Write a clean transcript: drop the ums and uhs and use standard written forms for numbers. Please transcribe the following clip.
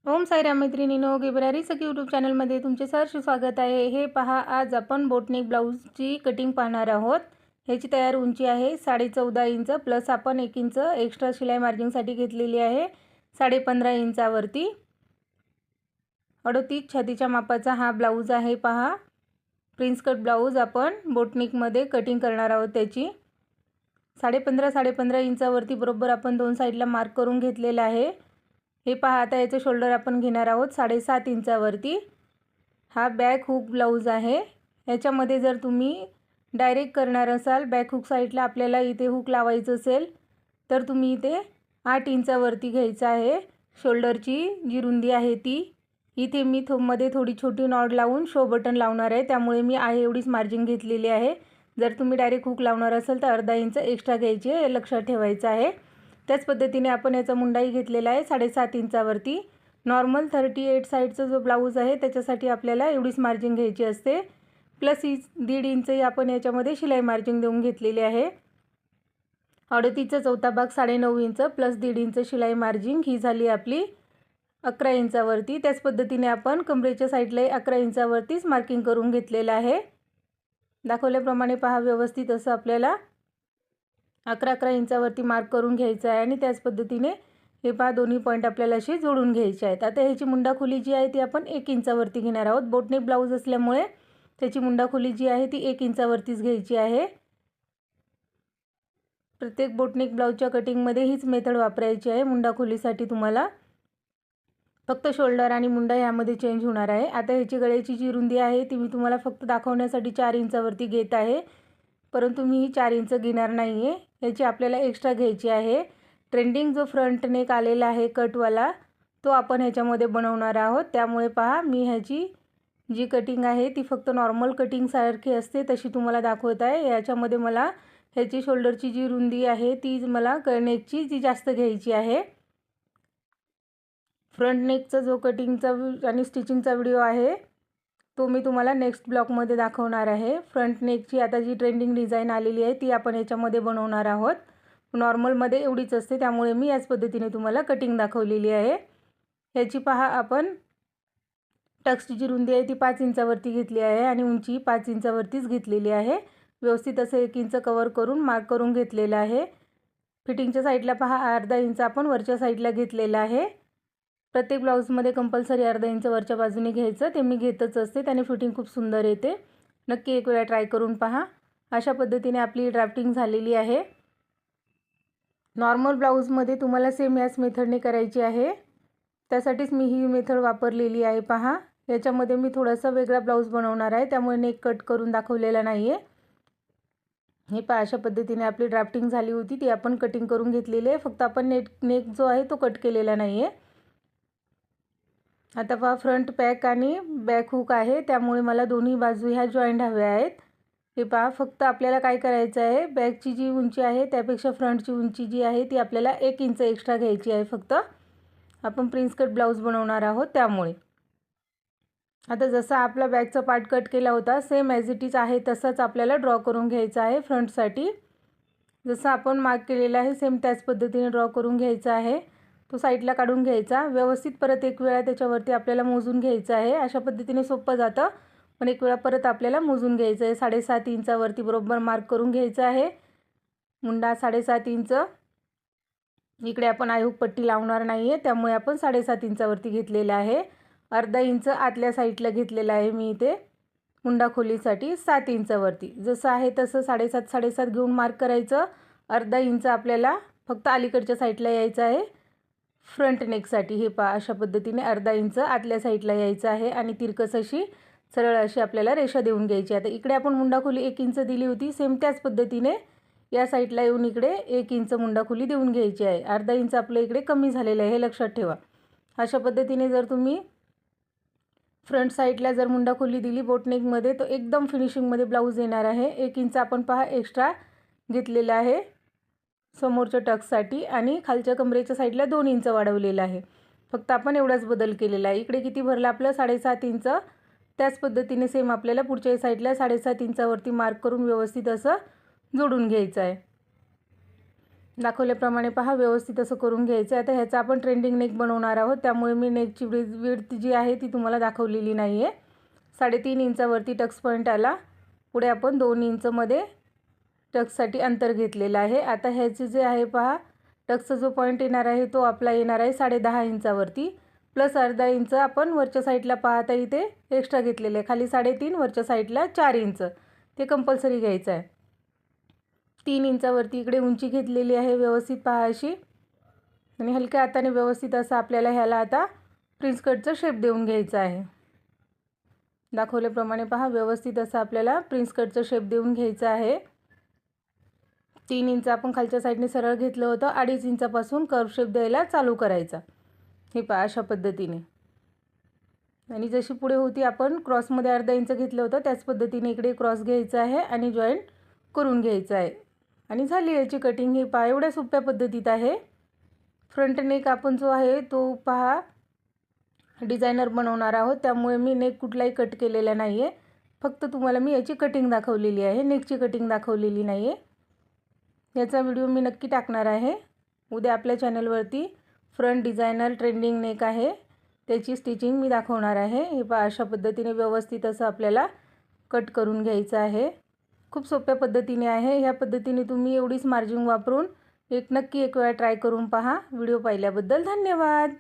ओम साईराम मैत्रिणींनो, गिबरारी सखी यूट्यूब चॅनलमध्ये तुमचे सहर्ष स्वागत आहे। हे पहा, आज आपण बोटनेक ब्लाऊजची कटिंग पाहणार आहोत। ह्याची तयार उंची आहे 14.5 इंच प्लस आपण 1 इंच एक्स्ट्रा शिलाई मार्जिनसाठी घेतलेली आहे 15.5 इंचावरती। 38 छातीच्या मापाचा हा ब्लाऊज आहे। पहा, प्रिन्स कट ब्लाऊज आपण बोटनेकमध्ये कटिंग करणार आहोत। त्याची 15.5 इंचावरती बरोबर आपण दोन साईडला मार्क करून घेतलेला आहे। हे पहा, आता याचे शोल्डर आपण घेणार आहोत 7.5 इंचावरती। हा बॅक हुक ब्लाऊज आहे। याच्यामध्ये जर तुम्ही डायरेक्ट करणार असाल, बॅक हुक साईडला आपल्याला इथे हुक लावायचं असेल तर तुम्ही इथे 8 इंचावरती घ्यायचं आहे। शोल्डरची जी रुंदी आहे ती इथे मी मध्ये थोडी छोटी नॉट लावून शो बटन लावणार आहे, त्यामुळे मी आहे एवढीच मार्जिन घेतलेली आहे। जर तुम्ही डायरेक्ट हुक लावणार असाल तर अर्धा इंच एक्स्ट्रा घ्यायचे, हे लक्षात ठेवायचं आहे। त्याच पद्धतीने आपण याचा मुंडाही घेतलेला आहे 7.5 इंचावरती। नॉर्मल 38 साईडचा जो ब्लाऊज आहे त्याच्यासाठी आपल्याला एवढीच मार्जिन घ्यायची असते, प्लस 1.5 इंचही आपण याच्यामध्ये शिलाई मार्जिन देऊन घेतलेली आहे। 38चा चौथा भाग 9.5 इंच प्लस 1.5 इंच शिलाई मार्जिन ही झाली आपली 11 इंचावरती। त्याच पद्धतीने आपण कमरेच्या साईडला 11 इंचावरतीच मार्किंग करून घेतलेलं आहे। दाखवल्याप्रमाणे पहा, व्यवस्थित असं आपल्याला 11 इंचावरती मार्क करून घ्यायचं आहे आणि त्याच पद्धतीने हे पहा, दोन्ही पॉईंट आपल्याला असे जोडून घ्यायचे आहेत। आता ह्याची मुंडा खोली जी आहे ती आपण 1 इंचावरती घेणार आहोत। बोटनेक ब्लाऊज असल्यामुळे त्याची मुंडा खोली जी आहे ती 1 इंचावरतीच घ्यायची आहे। प्रत्येक बोटनेक ब्लाऊजच्या कटिंगमध्ये हीच मेथड वापरायची आहे। मुंडा खोलीसाठी तुम्हाला फक्त शोल्डर आणि मुंडा यामध्ये चेंज होणार आहे। आता ह्याची गळ्याची जी रुंदी आहे ती मी तुम्हाला फक्त दाखवण्यासाठी 4 इंचावरती घेत आहे, परंतु मी 4 इंच घेणार नाही आहे। याची आपल्याला एक्स्ट्रा घ्यायची आहे। ट्रेंडिंग जो फ्रंट नेक आलेला आहे कटवाला, तो आपण ह्याच्यामध्ये बनवणार आहोत। त्यामुळे पहा, मी ह्याची जी कटिंग आहे ती फक्त नॉर्मल कटिंग सारखी असते तशी तुम्हाला दाखवत आहे। याच्यामध्ये मला ह्याची शोल्डरची जी रुंदी आहे ती मला नेकची जी जास्त घ्यायची आहे। फ्रंट नेकचा जो कटिंगचा आणि स्टिचिंगचा व्हिडिओ आहे तो मी तुम्हाला नेक्स्ट ब्लॉगमध्ये दाखवणार आहे। फ्रंट नेकची आता जी ट्रेंडिंग डिझाइन आलेली आहे ती आपण याच्यामध्ये बनवणार आहोत। नॉर्मलमध्ये एवढीच असते, त्यामुळे मी याच पद्धतीने तुम्हाला कटिंग दाखवलेली आहे। ह्याची पहा, आपण टक्सची जी रुंदी आहे ती 5 इंचावरती घेतली आहे आणि उंची 5 इंचावरतीच घेतलेली आहे। व्यवस्थित असं 1 इंच कव्हर करून मार्क करून घेतलेलं आहे। फिटिंगच्या साईडला पहा, अर्धा इंच आपण वरच्या साईडला घेतलेला आहे। प्रत्येक ब्लाऊजमध्ये कंपल्सरी अर्धा इंच वरच्या बाजूने घ्यायचं, ते मी घेतच असते, त्याने फिटिंग खूप सुंदर येते। नक्की एक वेळा ट्राय करून पहा। अशा पद्धतीने आपली ड्राफ्टिंग झालेली आहे। नॉर्मल ब्लाऊजमध्ये तुम्हाला सेम याच मेथडने करायची आहे, त्यासाठीच मी ही मेथड वापरलेली आहे। पहा, याच्यामध्ये मी थोडासा वेगळा ब्लाऊज बनवणार आहे, त्यामुळे नेक कट करून दाखवलेला नाही आहे। हे पहा, अशा पद्धतीने आपली ड्राफ्टिंग झाली होती, ती आपण कटिंग करून घेतलेली आहे। फक्त आपण नेक जो आहे तो कट केलेला नाही आहे। आता पहा, फ्रंट पॅक आणि बॅक हुक आहे, त्यामुळे मला दोन्ही बाजू ह्या जॉईंट हव्या आहेत। हे पहा, फक्त आपल्याला काय करायचं आहे, बॅकची जी उंची आहे त्यापेक्षा फ्रंटची उंची जी आहे ती आपल्याला 1 इंच एक्स्ट्रा घ्यायची आहे। फक्त आपण प्रिन्स कट ब्लाऊज बनवणार आहोत त्यामुळे। आता जसा आपला बॅकचा पार्ट कट केला होता सेम ॲज इट इज आहे तसाच आपल्याला ड्रॉ करून घ्यायचा आहे। फ्रंटसाठी जसं आपण मार्क केलेला आहे सेम त्याच पद्धतीने ड्रॉ करून घ्यायचा आहे। तो साईडला काढून घ्यायचा, व्यवस्थित परत एक वेळा त्याच्यावरती आपल्याला मोजून घ्यायचं आहे। अशा पद्धतीने सोपं जातं, पण एक वेळा परत आपल्याला मोजून घ्यायचं आहे। 7.5 इंचावरती बरोबर मार्क करून घ्यायचं आहे। मुंडा 7.5 इंच, इकडे आपण आयहुक पट्टी लावणार नाही आहे, त्यामुळे आपण 7.5 इंचावरती घेतलेला आहे। अर्धा इंच आतल्या साईडला घेतलेला आहे मी इथे मुंडा खोलीसाठी 7 इंचावरती। जसं आहे तसं 7.5 घेऊन मार्क करायचं। अर्धा इंच आपल्याला फक्त अलीकडच्या साईडला यायचं आहे फ्रंट नेकसाठी। हे पहा, अशा पद्धतीने अर्धा इंच आतल्या साईडला यायचं आहे आणि तिरकस अशी सरळ अशी आपल्याला रेषा देऊन घ्यायची। आता इकडे आपण मुंडा खोली 1 इंच दिली होती, सेम त्याच पद्धतीने या साईडला येऊन इकडे 1 इंच मुंडा खोली देऊन घ्यायची आहे। अर्धा इंच आपलं इकडे कमी झालेलं आहे, हे लक्षात ठेवा। अशा पद्धतीने जर तुम्ही फ्रंट साईडला जर मुंडा खोली दिली बोटनेकमध्ये तो एकदम फिनिशिंगमध्ये ब्लाऊज येणार आहे। 1 इंच आपण पहा एक्स्ट्रा घेतलेला आहे समोरच्या टक्ससाठी आणि खालच्या कमरेच्या साईडला 2 इंच वाढवलेला आहे। फक्त आपण एवढाच बदल केलेला आहे। इकडे किती भरला आपलं 7.5 इंच, त्याच पद्धतीने सेम आपल्याला पुढच्या साईडला 7.5 इंचावरती मार्क करून व्यवस्थित असं जोडून घ्यायचं आहे। दाखवल्याप्रमाणे पहा व्यवस्थित असं करून घ्यायचं आहे. आता ह्याचा आपण ट्रेंडिंग नेक बनवणार आहोत, त्यामुळे मी नेकची विड्थ जी आहे ती तुम्हाला दाखवलेली नाही आहे. 3.5 इंचावरती टक्स पॉईंट आला. पुढे आपण 2 इंचमध्ये टक्ससाठी अंतर घेतलेलं आहे. आता ह्याचे जे आहे पहा टक्सचा जो पॉईंट येणार आहे तो आपला येणार आहे 10.5 इंचावरती, प्लस अर्धा इंच आपण वरच्या साईडला पाहता इथे एक्स्ट्रा घेतलेलं आहे. खाली 3.5, वरच्या साईडला 4 इंच ते कंपल्सरी घ्यायचं आहे. 3 इंचावरती इकडे उंची घेतलेली आहे व्यवस्थित पहा अशी, आणि हलक्या हाताने व्यवस्थित असं आपल्याला ह्याला आता प्रिन्स कटचा शेप देऊन घ्यायचा आहे. दाखवल्याप्रमाणे पहा व्यवस्थित असं आपल्याला प्रिन्स कटचा शेप देऊन घ्यायचा आहे. 3 इंच आपण खालच्या साईडने सरळ घेतलं होतं, 2.5 इंचापासून कर्व शेप द्यायला चालू करायचा. हे पहा अशा पद्धतीने, आणि जशी पुढे होती आपण क्रॉसमध्ये अर्धा इंच घेतलं होतं त्याच पद्धतीने इकडे क्रॉस घ्यायचा आहे आणि जॉईंट करून घ्यायचं आहे. आणि झाली याची कटिंग. हे पहा एवढ्या सोप्या पद्धतीत आहे. फ्रंट नेक आपण जो आहे तो पहा डिझायनर बनवणार आहोत, त्यामुळे मी नेक कुठलाही कट केलेला नाही आहे. फक्त तुम्हाला मी याची कटिंग दाखवलेली आहे, नेकची कटिंग दाखवलेली नाही आहे. याचा व्हिडिओ मी नक्की टाकणार आहे उद्या आपल्या चॅनलवरती. फ्रंट डिझायनर ट्रेंडिंग नेक आहे, त्याची स्टिचिंग मी दाखवणार आहे. हे पहा अशा पद्धतीने व्यवस्थित असं आपल्याला कट करून घ्यायचं आहे. खूप सोप्या पद्धतीने आहे. ह्या पद्धतीने तुम्ही एवढीच मार्जिन वापरून नक्की एक वेळा ट्राय करून पहा. व्हिडिओ पाहिल्याबद्दल धन्यवाद.